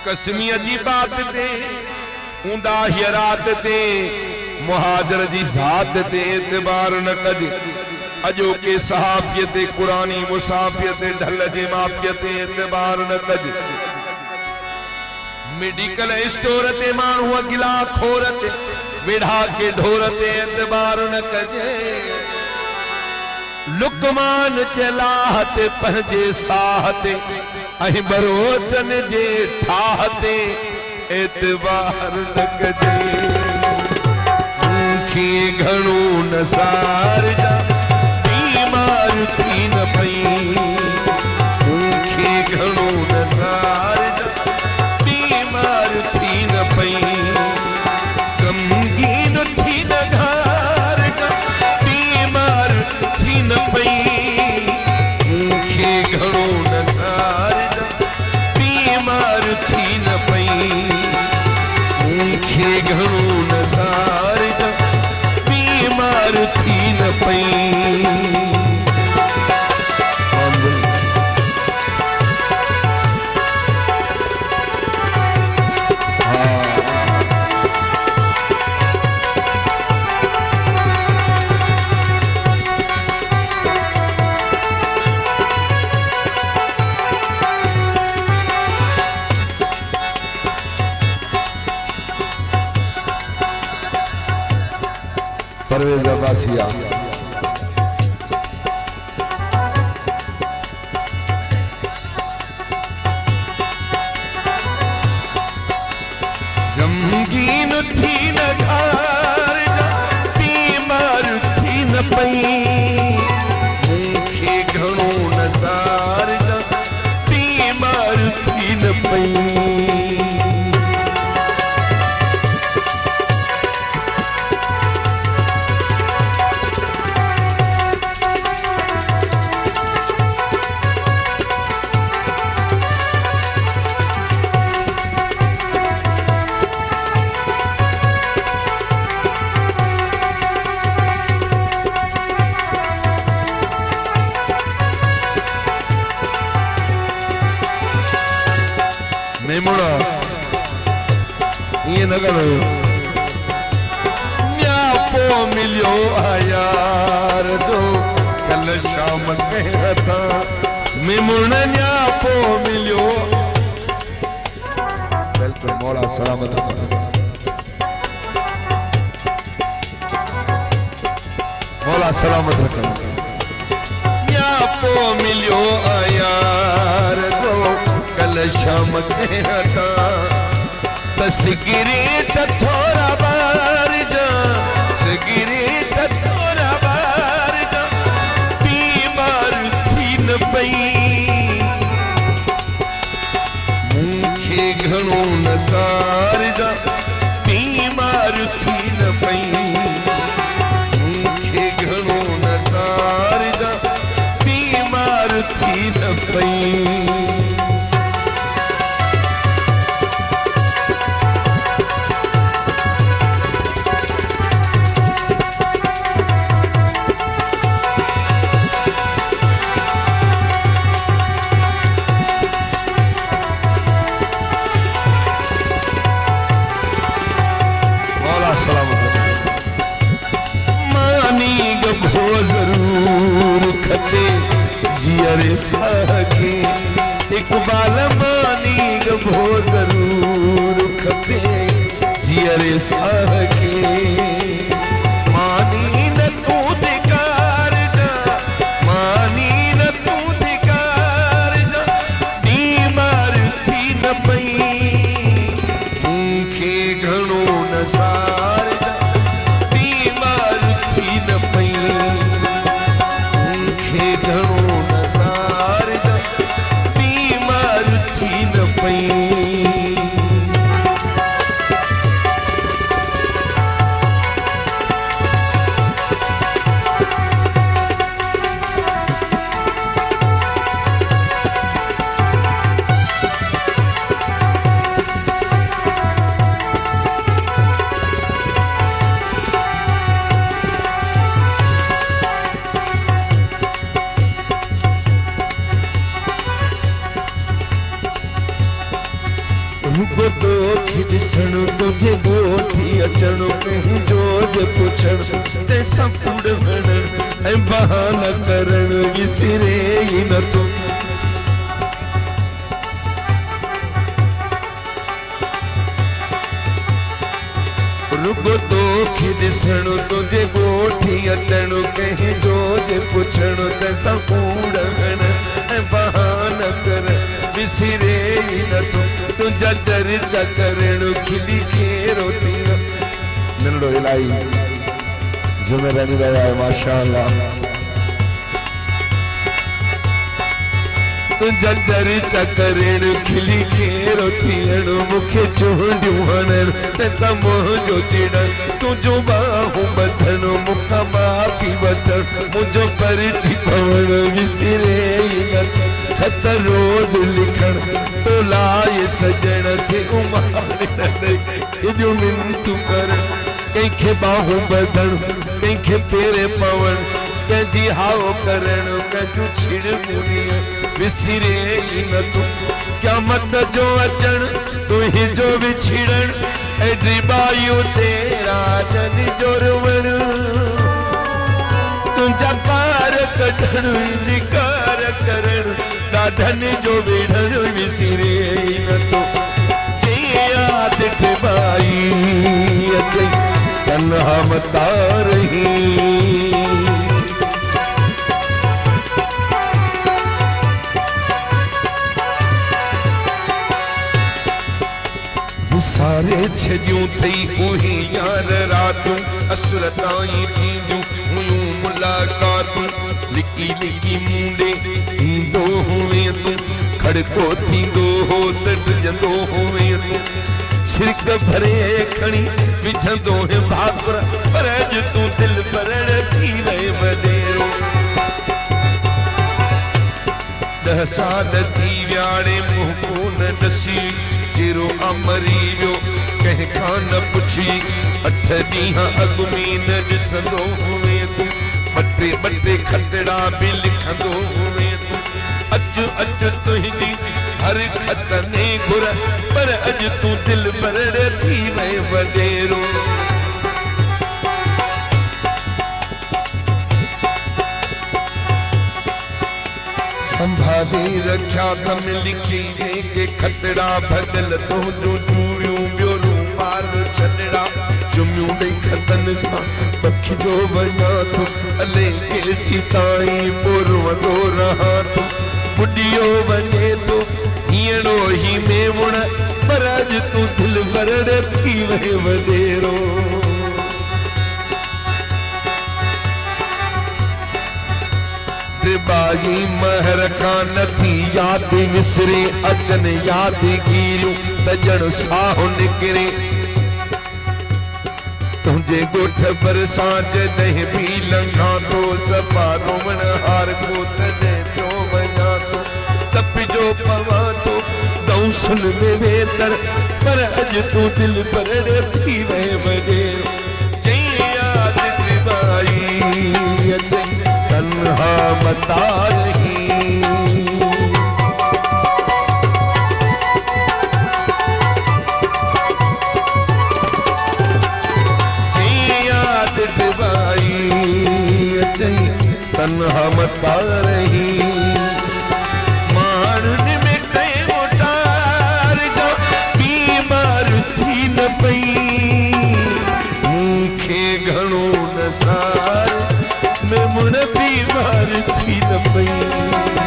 कसमीअ जी बात ते ऊंदा हियरात ते मुहाजर जी ज़ात ते एतबार न कज अजो के सहाफियत कुरानी मुसाफियत ढल जे माफियत एतबार न कज मेडिकल स्टोर ते मानू अगिला खोरत विढ़ा के ढोर ते एतबार न कजे लुकमान चलाहते पंहिंजे साहते ऐं बरोचन जे ठाहते एतबार न कजे मूंखे घणो नसार जा बीमार थी न पई मूंखे घणो नसार जा बीमार थी न पई गमगीन थी न घार जा बीमार थी न पई मूंखे घणो नसार जा बीमार थी न पई मूंखे घणो नसार जा बीमार थी न पई परवेज अब्बासिया गमगीन थी न घार जा बीमार थी न पई मूंखे घणो नसार जा बीमार थी न पई मेमुड़ा ये न करो न्यापो मिलियो यार जो कल शाम कह था मेमुड़ा न्यापो मिलियो बिल्कुल मौला सलामत मौला सलामत रखना न्यापो मिलियो यार जो कल शाम कहता बस गिरे तो थोड़ा बार जा सगिरे तो थोड़ा बार जा बीमार थी न पई मूंखे घणो नसार जा बीमार थी न पई मूंखे घणो नसार जा बीमार थी न पई गभो जरूर खते जियरे साखे इकबाल मानी गभो जरूर खते जियरे साखे मानी न तू दिकार जा मानी न तू दिकार जा बीमार थी न पई मूंखे घणो नसार जा बीमार थी न पई मूंखे घणो नसार जा बीमार थी न पई रुगो दोखी दिसण तुझे गोठी अचण कहीं जोज पुछण ते सपुड़ वणण ऐं बहाना करण विसरे ई न तू रुगो दोखी दिसण तुझे गोठी अचण कहीं जोज पुछण ते सपुड़ वणण ऐं बहाना करण विसरे ई न तू तुझा चर्चा करण खिली के रोती नंढो इलाही जुमेरानी रहा है माशाअल्लाह तुझा चर्चा करण खिली के रोती मुखे चूंडियूं हणण ते मुंहिंजो चिड़ण तुझो बाहूं बधण मुखां माफ़ी वठण मुंहिंजो परिची पवण विसरे ई न खत रोज लिखण तो लाए सजण से उमार एॾियूं मिनतूं करण कंहिंखे बाहूं बधण कंहिंखे पेरे पवण कंहिंजी हाओ करण कंहिंजूं छिड़मुड़ियूं विसरे ई न तूं क़यामत जो अचण तुंहिंजो विछिड़ण एॾी बायूं तेरा जन जो रुवण तुंहिंजा पार कढण निकार करण ॾाढन जो वेढ़ण विसरे ई न तो जे याद ठिबाई अचई तन्हा मता रही सारे छॾियूं थई उही यार रातूं असुर ताईं थींदियूं हुयूं मुलाक़ातूं लिकी लिकी मुंडे ईंदो हुए तूं खड़को थींदो हो त डिॼंदो हुए तूं छिरक भरे खणी विझंदो है भाकुर पर अॼु तूं दिलि भरण थी वए वॾेरो 10 साल थी वियाणे मुंहुं कोन ॾसी चिरो अमरी वियो कंहिंखां न पुछी 8 ॾींहं अॻु में न ॾिसंदो हुए तूं ॿ टे खतड़ा बि लिखंदो हुए तूं अचु तुंहिंजी हर खत ने घुर पर अॼु तूं दिलि भरण थी वए वॾेरो संभाले रखिया कम लिखी के खतड़ा भगल तो जो चूड़ियों ॿियो रूमाल छॾड़ा चुमियूं ॾेई खतन सां पखी जो वञा थो हले केसी ताईं पोइ रोअंदो रहां थो ॿुॾियो वञे थो हीअणो ही मेवुण पर अॼु तूं दिलि भरण थी वए वॾेरो बागी महर खान थी याद विसरे अचन याद गिरियूं तजण साह निकरे तुझे गोठ बरसां जॾहिं भी लंघा तो सफ़ा रोवण हार को तॾहिं पियो वञा तो तपिजो पवां तो दौसन में वेतर पर अॼु तूं दिलि भरण थी वए वॾेरो चई याद बाई अचई तन्हा मता रही याद डिबाई अचई तन्हा मता रही माण्हुनि में कई मोटार जा बीमार थी न पई मूंखे घणो नसार में मुन बीमार थी न पई